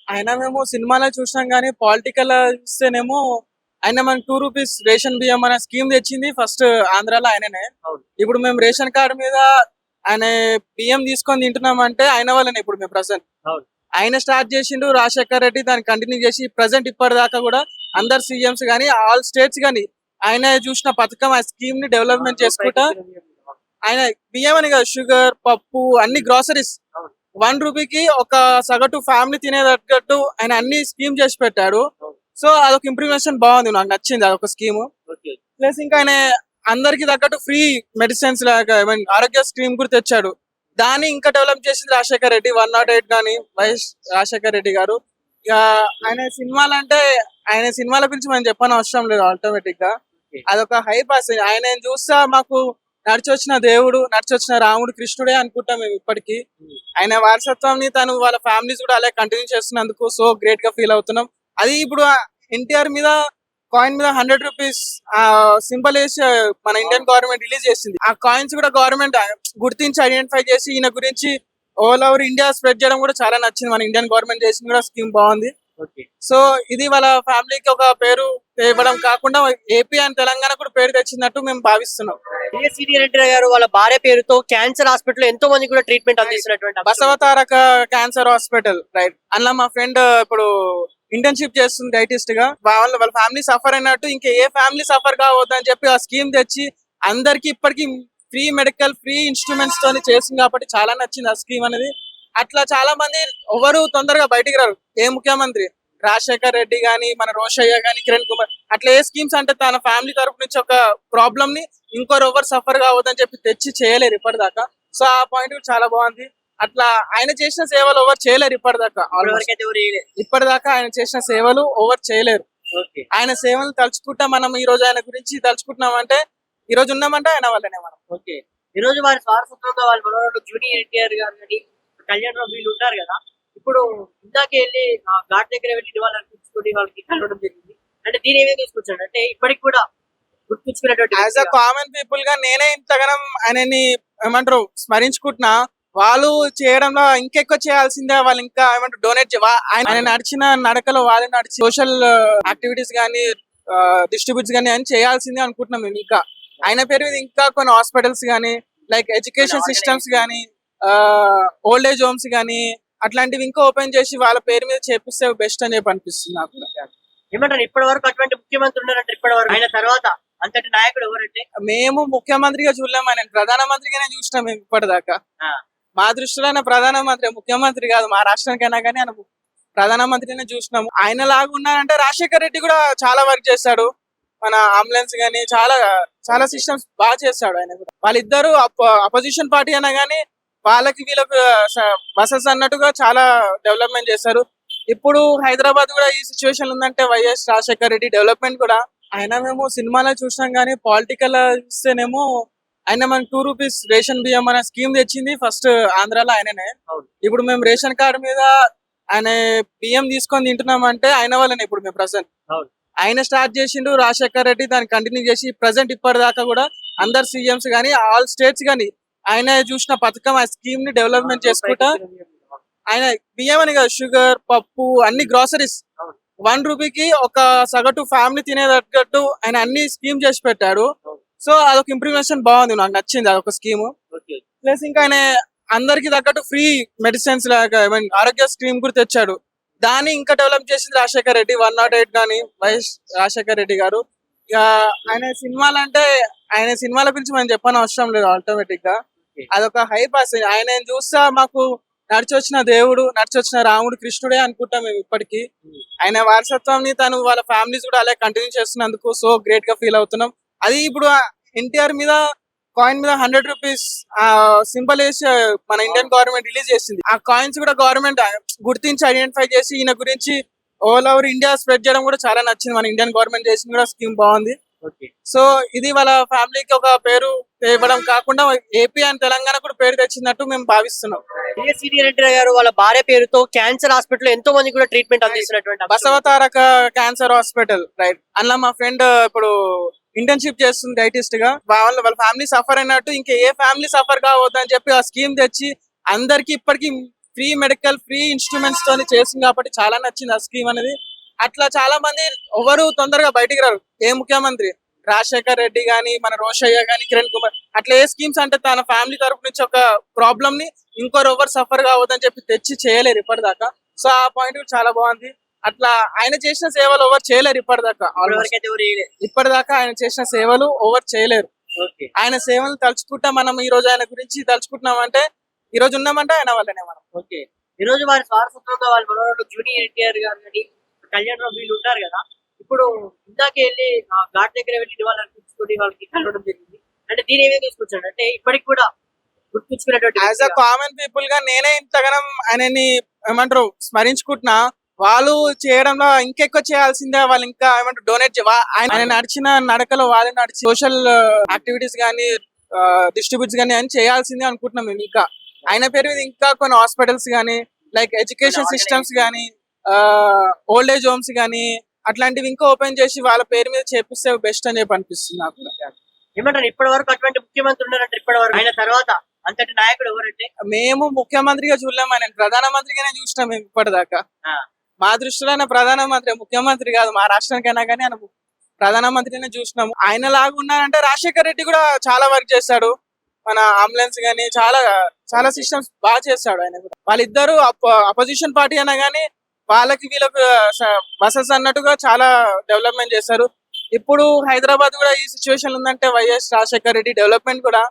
ఆయన మేము సినిమాలో చూసినాం కానీ పొలిటికల్ చూస్తేనేమో ఆయన మనకి 2 రూపీస్ రేషన్ బియ్యం అనే స్కీమ్ తెచ్చింది ఫస్ట్ ఆంధ్రాలో ఆయననే. అవును. ఇప్పుడు మేము రేషన్ కార్డు మీద ఆయన బియ్యం తీసుకొని తింటున్నామంటే ఆయన వల్లనే ఇప్పుడు మేము ప్రజెంట్. అవును. ఆయన స్టార్ట్ చేసిండు రాజశేఖర్ రెడ్డి, దాన్ని కంటిన్యూ చేసి ప్రజెంట్ ఇప్పటిదాకా కూడా అందరు సీఎంస్ కానీ ఆల్ స్టేట్స్ కానీ ఆయన చూసిన పథకం ఆ స్కీమ్ ని డెవలప్మెంట్ చేసుకుంటా ఆయన బియ్యం అని కాదు, షుగర్, పప్పు, అన్ని గ్రాసరీస్ అవును. 1 రూపీకి ఒక సగటు ఫ్యామిలీ తినేటట్టు ఆయన అన్ని స్కీమ్ చేసి పెట్టాడు. అవును. సో అదొక ఇంప్రూవ్మెంట్ బాగుంది, నాకు నచ్చింది అదొక స్కీమ్. ఓకే. ప్లస్ ఇంకా ఆయన అందరికి తగ్గట్టు ఫ్రీ మెడిసిన్స్ లాగా ఐ మీన్ ఆరోగ్య స్కీమ్ కూడా తెచ్చాడు. దాన్ని ఇంకా డెవలప్ చేసింది రాజశేఖర్ రెడ్డి, 108 కానీ వైఎస్ రాజశేఖర్ రెడ్డి గారు. ఇక ఆయన సినిమాలు అంటే ఆయన సినిమాల గురించి మనం చెప్పని అవసరం లేదు, ఆటోమేటిక్ గా ఓకే. అదొక హైప్. అసలు ఆయన చూస్తా మాకు నడిచొచ్చిన దేవుడు, నడిచొచ్చిన రాముడు, కృష్ణుడే అనుకుంటాం మేము ఇప్పటికీ. ఉమ్. ఆయన వారసత్వాన్ని తను వాళ్ళ ఫ్యామిలీస్ కూడా అలాగే కంటిన్యూ చేస్తున్నందుకు సో గ్రేట్ గా ఫీల్ అవుతున్నాం. అది ఇప్పుడు ఎన్టీఆర్ మీద కాయిన్ మీద 100 రూపీస్ సింబల్ వేసి మన ఇండియన్ గవర్నమెంట్ రిలీజ్ చేసింది. ఆ కాయిన్స్ కూడా గవర్నమెంట్ గుర్తించి ఐడెంటిఫై చేసి ఈయన గురించి ఆల్ ఓవర్ ఇండియా స్ప్రెడ్ చేయడం కూడా చాలా నచ్చింది. మన ఇండియన్ గవర్నమెంట్ చేసిన కూడా స్కీమ్ బాగుంది. ఓకే. సో ఇది వాళ్ళ ఫ్యామిలీకి ఒక పేరు ఇవ్వడం కాకుండా ఏపీ అండ్ తెలంగాణ కూడా పేరు తెచ్చినట్టు మేము భావిస్తున్నాం. సిటీ ఎన్టీఆర్ గారు వాళ్ళ భార్య పేరుతో క్యాన్సర్ హాస్పిటల్ ఎంతో మంది కూడా ట్రీట్మెంట్ అందిస్తున్నటువంటి అంశం. బసవతారక క్యాన్సర్ హాస్పిటల్ రైట్ అందులో మా ఫ్రెండ్ ఇప్పుడు ఇంటర్న్షిప్ చేస్తుంది డైటిస్ట్ గా. వాళ్ళ ఫ్యామిలీ సఫర్ అయినట్టు ఇంకా ఏ ఫ్యామిలీ సఫర్ కావద్దు అని చెప్పి ఆ స్కీమ్ తెచ్చి అందరికి ఇప్పటికి ఫ్రీ మెడికల్, ఫ్రీ ఇన్స్ట్రుమెంట్స్ తోని చేస్తుంది కాబట్టి చాలా నచ్చింది ఆ స్కీమ్ అనేది. అట్లా చాలా మంది ఎవరు తొందరగా బయటికి రారు. ఏ ముఖ్యమంత్రి రాజశేఖర్ రెడ్డి గాని, మన రోషయ్య గాని, కిరణ్ కుమార్ అట్లా ఏ స్కీమ్స్ అంటే తన ఫ్యామిలీ తరపు నుంచి ఒక ప్రాబ్లమ్ ని ఇంకోరు ఎవరు సఫర్ కావద్దని చెప్పి తెచ్చి చేయలేరు ఇప్పటిదాకా. సో ఆ పాయింట్ కూడా చాలా బాగుంది. అట్లా ఆయన చేసిన సేవలు ఎవరు చేయలేరు ఇప్పటిదాకా. ఇప్పటివరకైతే ఎవరు చేయలేదు. ఇప్పటిదాకా ఆయన చేసిన సేవలు ఎవరు చేయలేరు. ఓకే. ఆయన సేవలు తలుచుకుంటా మనం ఈ రోజు ఆయన గురించి తలుచుకుంటున్నామంటే ఈ రోజు ఉన్నామంటే ఆయన వల్లనే మనం. ఓకే. ఈ రోజు వారి వారసత్వంగా వాళ్ళ మనవడు జూనియర్ ఎన్టీఆర్ గారు కానీ కళ్యాణ్ రావు వీళ్ళు ఉంటారు కదా. ఇప్పుడు ఇందాకే వెళ్ళి ఘాట్ దగ్గర వెళ్ళి వాళ్ళు అనిపించుకొని వాళ్ళకి కలవడం జరిగింది. అంటే దీని ఏమేమి తీసుకొచ్చాడు అంటే ఇప్పటికి కూడా గుర్తుంచుకునేటువంటి యాజ్ అ వ్యక్తిగా. కామన్ పీపుల్ గా నేనే ఇంతగానం ఆయనని ఏమంటారు స్మరించుకుంటున్నా. వాళ్ళు చేయడంలో ఇంకెక్కువ చేయాల్సిందే. వాళ్ళు ఇంకా ఏమంటారు డొనేట్ ఆయన నడిచిన నడకలో వాళ్ళు నడిచి సోషల్ యాక్టివిటీస్ కానీ డిస్ట్రిబ్యూట్స్ కానీ అని చేయాల్సిందే అనుకుంటున్నాం మేము. ఇంకా ఆయన పేరు మీద ఇంకా కొన్ని హాస్పిటల్స్ కానీ లైక్ ఎడ్యుకేషన్ సిస్టమ్స్ కానీ ఓల్డ్ ఏజ్ హోమ్స్ కానీ అట్లాంటివి ఇంకా ఓపెన్ చేసి వాళ్ళ పేరు మీద చేపిస్తే బెస్ట్ అని చెప్పి అనిపిస్తుంది నాకు. ఏమంటారు ఇప్పటి వరకు అటువంటి ముఖ్యమంత్రి ఉన్నారంటే ఇప్పటి వరకు ఆయన తర్వాత అంతటి నాయకుడు ఎవరంటే? మేము ముఖ్యమంత్రిగా చూడలేము, ఆయన ప్రధానమంత్రిగానే చూసినాం మేము ఇప్పటిదాకా. ఆ, మా దృష్టిలో ఆయన ప్రధానమంత్రి, ముఖ్యమంత్రి కాదు. మా రాష్ట్రానికైనా కానీ ఆయన ప్రధానమంత్రినే చూసినాము. ఆయన లాగా ఉన్నారంటే రాజశేఖర్ రెడ్డి కూడా చాలా వర్క్ చేశాడు. మన అంబులెన్స్ గానీ చాలా చాలా సిస్టమ్స్ బాగా చేస్తాడు ఆయన కూడా. వాళ్ళిద్దరు అపోజిషన్ పార్టీ అయినా కానీ వాళ్ళకి వీళ్ళకి బసెస్ అన్నట్టుగా చాలా డెవలప్మెంట్ చేశారు. ఇప్పుడు హైదరాబాద్ కూడా ఈ సిచ్యువేషన్ ఉందంటే వైఎస్ రాజశేఖర్ రెడ్డి డెవలప్మెంట్ కూడా. ఆయన మేము సినిమాలో చూసినాం కానీ పొలిటికల్ చూస్తేనేమో ఆయన మనకి 2 రూపీస్ రేషన్ బియ్యం అనే స్కీమ్ తెచ్చింది ఫస్ట్ ఆంధ్రాలో ఆయననే. అవును. ఇప్పుడు మేము రేషన్ కార్డు మీద ఆయన బియ్యం తీసుకొని తింటున్నామంటే ఆయన వల్లనే ఇప్పుడు మేము ప్రజెంట్. అవును. ఆయన స్టార్ట్ చేసిండు రాజశేఖర్ రెడ్డి, దాన్ని కంటిన్యూ చేసి ప్రజెంట్ ఇప్పటిదాకా కూడా అందరు సీఎంస్ కానీ ఆల్ స్టేట్స్ కానీ ఆయన చూసిన పథకం ఆ స్కీమ్ ని డెవలప్మెంట్ చేసుకుంటా ఆయన బియ్యం అని కాదు, షుగర్, పప్పు, అన్ని గ్రాసరీస్ అవును. 1 రూపీకి ఒక సగటు ఫ్యామిలీ తినేటట్టు ఆయన అన్ని స్కీమ్ చేసి పెట్టాడు. అవును. సో అదొక ఇంప్రూవ్మెంట్ బాగుంది, నాకు నచ్చింది అదొక స్కీమ్. ఓకే. ప్లస్ ఇంకా ఆయన అందరికి తగ్గట్టు ఫ్రీ మెడిసిన్స్ లాగా ఐ మీన్ ఆరోగ్య స్కీమ్ కూడా తెచ్చాడు. దాన్ని ఇంకా డెవలప్ చేసింది రాజశేఖర్ రెడ్డి, 108 కానీ వైఎస్ రాజశేఖర్ రెడ్డి గారు. ఇక ఆయన సినిమాలు అంటే ఆయన సినిమాల గురించి మనం చెప్పని అవసరం లేదు, ఆటోమేటిక్ గా ఓకే. అదొక హైప్. అసలు ఆయన చూస్తా మాకు నడిచొచ్చిన దేవుడు, నడిచొచ్చిన రాముడు, కృష్ణుడే అనుకుంటాం మేము ఇప్పటికీ. ఉమ్. ఆయన వారసత్వాన్ని తను వాళ్ళ ఫ్యామిలీస్ కూడా అలాగే కంటిన్యూ చేస్తున్నందుకు సో గ్రేట్ గా ఫీల్ అవుతున్నాం. అది ఇప్పుడు ఎన్టీఆర్ మీద కాయిన్ మీద 100 రూపీస్ సింబల్ వేసి మన ఇండియన్ గవర్నమెంట్ రిలీజ్ చేసింది. ఆ కాయిన్స్ కూడా గవర్నమెంట్ గుర్తించి ఐడెంటిఫై చేసి ఈయన గురించి ఆల్ ఓవర్ ఇండియా స్ప్రెడ్ చేయడం కూడా చాలా నచ్చింది. మన ఇండియన్ గవర్నమెంట్ చేసిన కూడా స్కీమ్ బాగుంది. ఓకే. సో ఇది వాళ్ళ ఫ్యామిలీకి ఒక పేరు ఇవ్వడం కాకుండా ఏపీ అండ్ తెలంగాణ కూడా పేరు తెచ్చినట్టు మేము భావిస్తున్నాం. సిటీ ఎన్టీఆర్ గారు వాళ్ళ భార్య పేరుతో క్యాన్సర్ హాస్పిటల్ ఎంతో మంది కూడా ట్రీట్మెంట్ అందిస్తున్నటువంటి అంశం. బసవతారక క్యాన్సర్ హాస్పిటల్ రైట్ అందులో మా ఫ్రెండ్ ఇప్పుడు ఇంటర్న్షిప్ చేస్తుంది డైటిస్ట్ గా. వాళ్ళ ఫ్యామిలీ సఫర్ అయినట్టు ఇంకా ఏ ఫ్యామిలీ సఫర్ కావద్దు అని చెప్పి ఆ స్కీమ్ తెచ్చి అందరికి ఇప్పటికి ఫ్రీ మెడికల్ ఫ్రీ ఇన్స్ట్రుమెంట్స్ తోని చేసింది కాబట్టి చాలా నచ్చింది ఆ స్కీమ్ అనేది. అట్లా చాలా మంది ఎవరు తొందరగా బయటికి రారు. ఏ ముఖ్యమంత్రి రాజశేఖర్ రెడ్డి గాని, మన రోషయ్య గాని, కిరణ్ కుమార్ అట్లా ఏ స్కీమ్స్ అంటే తన ఫ్యామిలీ తరపు నుంచి ఒక ప్రాబ్లమ్ ని ఇంకోరు ఎవరు సఫర్ కావద్దని చెప్పి తెచ్చి చేయలేరు ఇప్పటిదాకా. సో ఆ పాయింట్ చాలా బాగుంది. అట్లా ఆయన చేసిన సేవలు ఎవరు చేయలేరు ఇప్పటిదాకా. ఇప్పటివరకైతే ఎవరు చేయలేదు. ఇప్పటిదాకా ఆయన చేసిన సేవలు ఎవరు చేయలేరు. ఓకే. ఆయన సేవలు తలుచుకుంటా మనం ఈ రోజు ఆయన గురించి తలుచుకుంటున్నామంటే, ఈ రోజు ఉన్నామంటే ఆయన వల్లనే మనం. ఓకే. ఈ రోజు వారి వారసత్వంగా వాళ్ళ మనవడు జూనియర్ ఎన్టీఆర్ గారు కానీ కళ్యాణ్ రావు వీళ్ళు ఉంటారు కదా. ఇప్పుడు ఇందాకే వెళ్ళి ఆ ఘాట్ దగ్గర వెళ్ళి వాళ్ళని అర్పించుకొని వాళ్ళకి కలవడం జరిగింది. అంటే దీని ఏమేమి తీసుకొచ్చాడు అంటే ఇప్పటికి కూడా గుర్తుంచుకునేటువంటి యాజ్ అ కామన్ పీపుల్ గా నేనే ఇంతగానం ఆయనని ఏమంటారు స్మరించుకుంటున్నా. వాళ్ళు చేయడంలో ఇంకెక్కువ చేయాల్సిందే. వాళ్ళు ఇంకా ఏమంటారు డొనేట్ ఆయన నడిచిన నడకలో వాళ్ళు నడిచి సోషల్ యాక్టివిటీస్ కానీ డిస్ట్రిబ్యూట్స్ కానీ అని చేయాల్సిందే అనుకుంటున్నాం మేము. ఇంకా ఆయన పేరు మీద ఇంకా కొన్ని హాస్పిటల్స్ కానీ లైక్ ఎడ్యుకేషన్ సిస్టమ్స్ కానీ ఓల్డ్ ఏజ్ హోమ్స్ కానీ అట్లాంటివి ఇంకా ఓపెన్ చేసి వాళ్ళ పేరు మీద చేపిస్తే బెస్ట్ అని చెప్పి అనిపిస్తుంది నాకు. ఏమంటారు ఇప్పటి వరకు అటువంటి ముఖ్యమంత్రి ఉన్నారంటే ఇప్పటి వరకు ఆయన తర్వాత అంతటి నాయకుడు ఎవరంటే మేము ముఖ్యమంత్రిగా చూడలేము, ఆయన ప్రధానమంత్రిగానే చూసినాం మేము ఇప్పటిదాకా. ఆ, మా దృష్టిలో ఆయన ప్రధానమంత్రి, ముఖ్యమంత్రి కాదు. మా రాష్ట్రానికైనా కానీ ఆయన ప్రధానమంత్రినే చూసినాము. ఆయన లాగా ఉన్నారంటే రాజశేఖర్ రెడ్డి కూడా చాలా వర్క్ చేస్తాడు. మన అంబులెన్స్ గానీ చాలా చాలా సిస్టమ్స్ బాగా చేస్తాడు ఆయన కూడా. వాళ్ళిద్దరు అపోజిషన్ పార్టీ అయినా కానీ వాళ్ళకి వీళ్ళకి బసెస్ అన్నట్టుగా చాలా డెవలప్మెంట్ చేస్తారు. ఇప్పుడు హైదరాబాద్ కూడా ఈ సిచ్యువేషన్ ఉందంటే వైఎస్ రాజశేఖర్ రెడ్డి డెవలప్మెంట్ కూడా